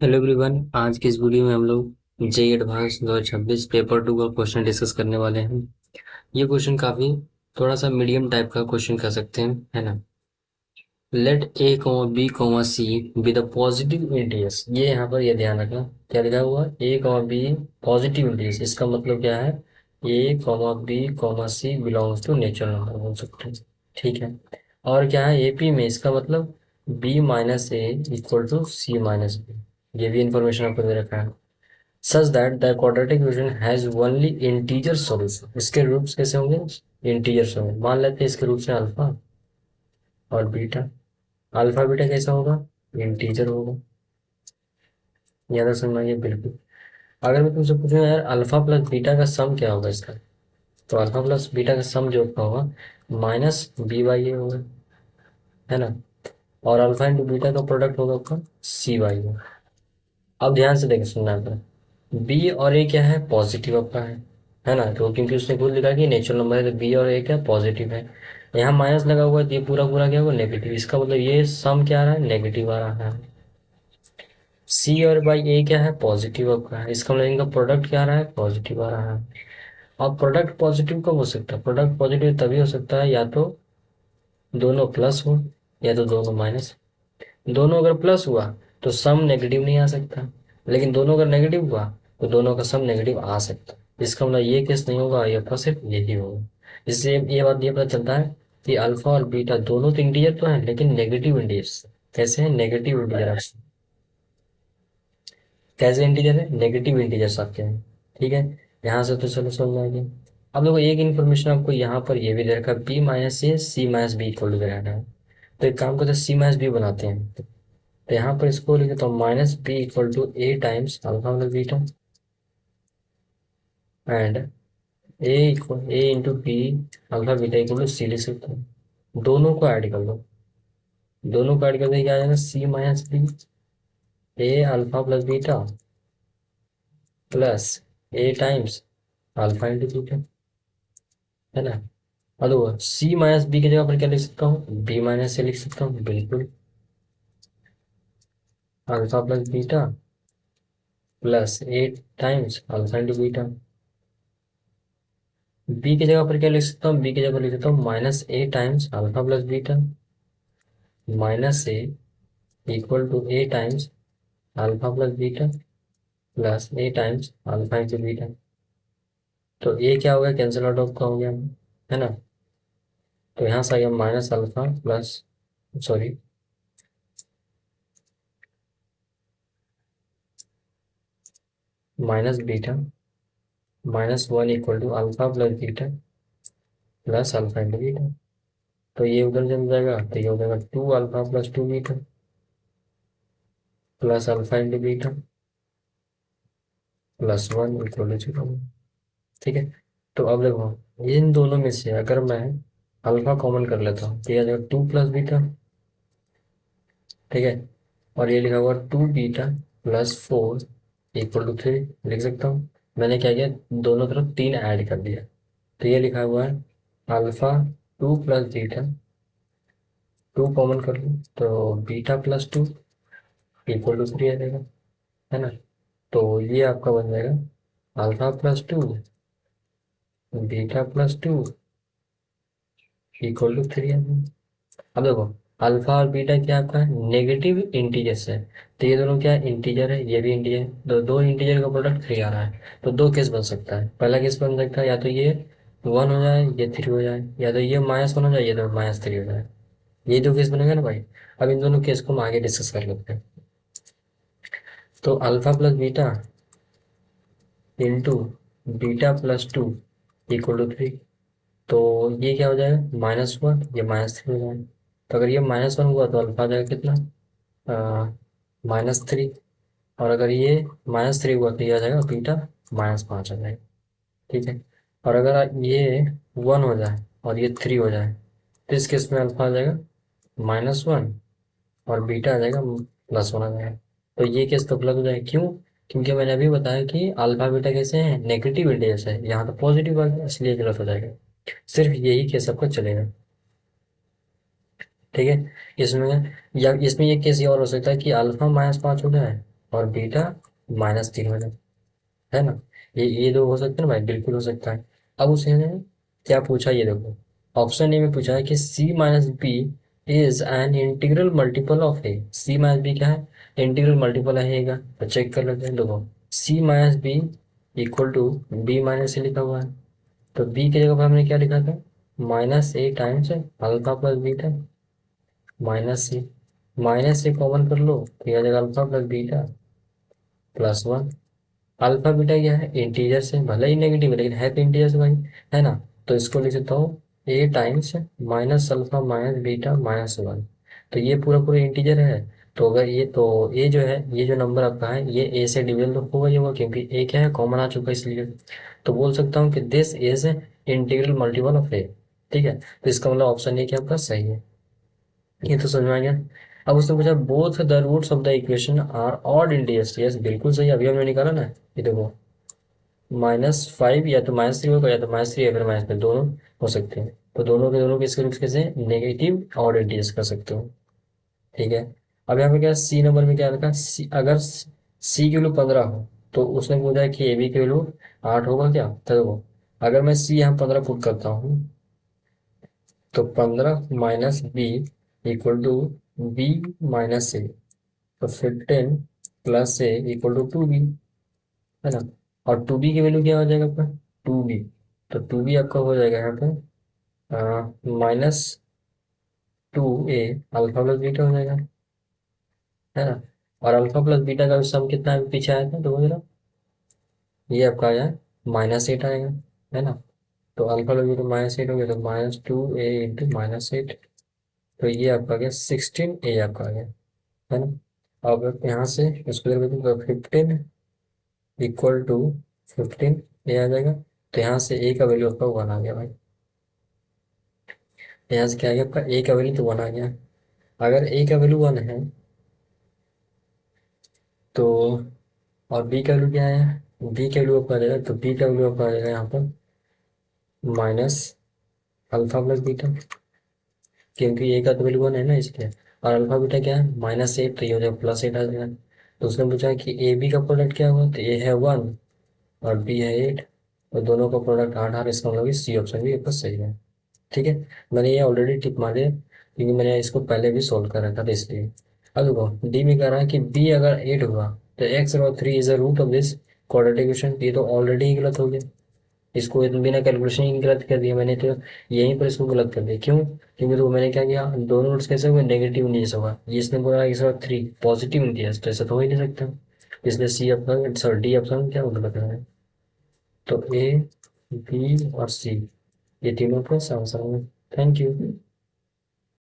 Hello everyone, आज की इस वीडियो में हम लोग जेई एडवांस 2026 पेपर 2 का क्वेश्चन डिस्कस करने वाले हैं। ये क्वेश्चन काफ़ी थोड़ा सा मीडियम टाइप का क्वेश्चन कह सकते हैं, है ना। Let a comma b comma c with a positive integers. ये यहाँ पर ये ध्यान रखना, क्या लिखा हुआ a comma b positive integers. इसका मतलब क्या है, a comma b comma c belongs to natural number बोल सकते हैं, ठीक है। और क्या है एपी में, इसका मतलब B minus A equal to C minus B. ये भी इंफॉर्मेशन आपको दे रखा है। Such that the quadratic equation has only integer solution. इसके रूट्स कैसे होंगे, इंटीजर्स होंगे। मान लेते हैं इसके रूट्स हैं अल्फा और बीटा। अल्फा बीटा कैसा होगा, इंटीजर होगा। याद समझना ये बिल्कुल। अगर मैं तुमसे पूछूं यार अल्फा प्लस बीटा का सम क्या होगा इसका, तो अल्फा प्लस बीटा का सम जो आपका होगा माइनस बी बाई ए होगा, है ना। और अल्फा इंटू बीटा का प्रोडक्ट होगा आपका सी बाई ए। अब ध्यान से देखें, सुनना है। बी और ए क्या है, पॉजिटिव आपका है ना। तो क्योंकि उसने खुद लिखा कि नेचुरल नंबर है, तो बी और ए क्या पॉजिटिव है। यहाँ माइनस लगा हुआ है तो ये पूरा पूरा क्या होगा, नेगेटिव। इसका मतलब ये सम क्या आ रहा है, नेगेटिव आ रहा है। सी और बाई ए क्या है, पॉजिटिव आपका है। इसका मतलब इनका प्रोडक्ट क्या आ रहा है, पॉजिटिव आ रहा है। अब प्रोडक्ट पॉजिटिव कब हो सकता है, प्रोडक्ट पॉजिटिव तभी हो सकता है या तो दोनों प्लस हो या तो दोनों माइनस। दोनों अगर प्लस हुआ तो सम नेगेटिव नहीं आ सकता, लेकिन दोनों अगर नेगेटिव हुआ तो दोनों का सम नेगेटिव आ सकता है। इसका मतलब ये केस नहीं होगा, ये आपका सिर्फ यही होगा। इससे ये बात ये पता चलता है कि अल्फा और बीटा दोनों तो इंटीजर तो हैं, लेकिन नेगेटिव इंटीजर्स। कैसे हैं, नेगेटिव इंटीजर। कैसे इंटीजर है, नेगेटिव इंटीजर्स आपके हैं, ठीक है। यहाँ से तो चलो समझ आ गया। अब देखो एक इन्फॉर्मेशन आपको यहाँ पर ये भी दे रखा है, बी माइनस से सी माइनस बी इक्वल टू दे रखा है। तो एक काम करते हैं, सी माइनस बी बनाते हैं। तो यहाँ पर इसको लिखे तो minus b equal to A times alpha plus beta and a equal a into b alpha beta equal to c लिख सकते हैं। दोनों को ऐड कर दो, दोनों को ऐड कर दे क्या आ जाएगा, सी माइनस बी ए अल्फा प्लस बीटा प्लस ए टाइम्स अल्फा इंटू बीटा, है ना। अब सी माइनस बी की जगह पर क्या लिख सकता हूँ, बी माइनस से लिख सकता हूँ, बिल्कुल। अल्फा प्लस बीटा प्लस ए times alpha into beta. B की जगह पर क्या लिख सकता हूँ, बी की जगह पर लिख सकता हूँ minus A times alpha plus beta minus A equal to A times alpha plus beta plus A times alpha into beta. तो ए क्या हो गया, कैंसिल आउट ऑफ का हो गया, है ना। तो यहाँ से आ गया minus alpha plus, sorry, minus beta minus one equal to alpha plus beta plus alpha into beta. तो ये उधर चल जाएगा तो ये हो जाएगा two alpha plus two beta plus alpha into beta plus one equal to zero, ठीक है। तो अब देखो इन दोनों में से अगर मैं अल्फा कॉमन कर लेता हूँ तो ये आ जाएगा टू प्लस बीटा, ठीक है। और ये लिखा हुआ two beta plus four equal to three लिख सकता हूँ। मैंने क्या किया, दोनों तरफ तीन ऐड कर दिया। तो ये लिखा हुआ है alpha two plus beta, two common कर लूँ तो beta plus two equal to three आ जाएगा, है ना। तो ये आपका बन जाएगा alpha plus two beta plus two equal to three आ जाएगा। अब देखो अल्फा और बीटा क्या आपका नेगेटिव इंटीजर्स है, तो ये दोनों क्या इंटीजर है, ये भी इंटीजर। दो दो इंटीजर का प्रोडक्ट थ्री आ रहा है। तो दो केस बन सकता है, पहला केस बन सकता है या तो ये वन हो जाए ये थ्री हो जाए, या तो ये माइनस वन हो जाए ये तो माइनस थ्री हो जाए। ये दो केस बनेगा ना भाई। अब इन दोनों केस को हम आगे डिस्कस कर लेते हैं। तो alpha plus beta into beta plus two equal to three. तो ये क्या हो जाएगा, माइनस वन, ये माइनस थ्री हो जाएगा। तो अगर ये माइनस वन हुआ तो अल्फा आ जाएगा कितना, माइनस थ्री। और अगर ये माइनस थ्री हुआ तो ये आ जाएगा बीटा माइनस पाँच आ जाएगा, ठीक है। और अगर ये वन हो जाए और ये थ्री हो जाए तो इस केस में अल्फा आ जाएगा माइनस वन और बीटा आ जाएगा प्लस वन आ जाएगा। तो ये केस तो गलत हो जाएगा, क्यों, क्योंकि मैंने अभी बताया कि अल्फा बीटा कैसे हैं, नेगेटिव इंटीजर्स है। यहाँ तो पॉजिटिव आ गया इसलिए गलत हो जाएगा। सिर्फ यही केस आपका चलेगा, ठीक है। इसमें या इसमें ये केस ये और हो सकता है कि अल्फा माइनस पाँच हो जाए और बीटा -3 हो जाए, है ना। ये दो हो सकते हैं ना भाई, बिल्कुल हो सकता है। अब उसने क्या पूछा ये देखो, ऑप्शन ए में पूछा है कि c minus b is an integral multiple of a. C minus b क्या है, इंटीग्रल मल्टीपल है ए का। तो चेक कर लेते हैं, देखो c minus b equal to b minus a लिखा हुआ है। तो बी की जगह पर हमने क्या लिखा था, -a times alpha plus beta, minus से कॉमन कर लो तो यह आ जाएगा alpha plus beta +1। Alpha beta क्या है, इंटीजर से, भले ही नेगेटिव है लेकिन है तो इंटीजर से भाई, है ना। तो इसको लिख सकता हूँ a times minus alpha minus beta -1। तो ये पूरा पूरा इंटीजर है। तो अगर ये, तो ये जो है, ये जो नंबर आपका है ये ए से डिविजल तो होगा ही होगा, क्योंकि ए क्या है, कॉमन आ चुका है इसलिए। तो बोल सकता हूँ कि this is integral multiple of a. ठीक है, तो इसका मतलब ऑप्शन ए क्या आपका सही है। ये तो समझ में आ गया। अब उसने पूछा both the roots of the equation are odd integers. Yes बिल्कुल सही, अभी हमने निकाला ना। ये देखो -5 या तो -3 होगा, या तो -3 या फिर -5 दोनों हो सकते हैं। तो दोनों के दोनों किसके रूट्स कैसे, नेगेटिव ऑड इंटीजर्स कर सकते हो। ठीक है। अब यहाँ पे क्या, सी नंबर में क्या रखा, सी अगर सी की वैल्यू 15 हो तो उसने पूछा है कि ए बी की वैल्यू 8 होगा क्या। तो देखो अगर मैं सी यहाँ 15 पुट करता हूँ तो 15 minus b equal to b minus a. तो 15 plus A equal to 2b, है ना। और 2b की वैल्यू क्या हो जाएगा आपका, 2b। तो 2b आपका हो जाएगा यहाँ पे -2a अल्फा प्लस बीटा हो जाएगा, है ना। और अल्फा प्लस बीटा का सम कितना है पीछे आया था, तो जरा ये आपका आया -8 आएगा, है ना। तो अल्फा प्लस बीटा -8 हो गया, तो -2a इंटू -8। तो ये आपका आ गया 16a आपका आ गया, है ना। अब यहाँ से इसको जब 15 इक्वल टू 15 ये आ जाएगा। तो यहाँ से ए का वैल्यू आपका 1 आ गया भाई। यहाँ से क्या आ गया आपका, ए का वैल्यू तो 1 आ गया। अगर ए का वैल्यू 1 है तो, और बी का वैल्यू क्या है, बी का वैल्यू आपका आ जाएगा, तो बी का वैल्यू आपका आ जाएगा यहाँ पर माइनस अल्फा प्लस बीटा, क्योंकि ए का तो वैल्यू 1 है ना इसलिए। और अल्फा बीटा क्या है, -8, तो ये हो जाएगा +8 आ जाएगा। तो उसने पूछा कि ए बी का प्रोडक्ट क्या होगा, तो ए है 1 और बी है 8, और दोनों का प्रोडक्ट 8 आ, इसका मतलब सी ऑप्शन भी आपका सही है। ठीक है, मैंने ये ऑलरेडी टिक मार दिया क्योंकि मैंने इसको पहले भी सोल्व कर रखा था इसलिए। अब देखो डी में कह रहा है कि बी अगर 8 हुआ तो x/3 is a root of this quadratic equation. ये तो ऑलरेडी ही गलत हो गया, इसको बिना कैलकुलेशन ही गलत कर दिया मैंने, तो यहीं पर इसको गलत कर दिया। क्यों, क्योंकि तो मैंने क्या किया, दोनों रूट्स कैसे हुए, नेगेटिव इंटीजर्स होगा। ये इसने बोला x/3 पॉजिटिव इंटीजर्स, तो ऐसा तो हो ही नहीं सकता। इसलिए C option, sorry D option क्या गलत है। तो ए बी और सी ये तीनों का आंसर है। Thank you.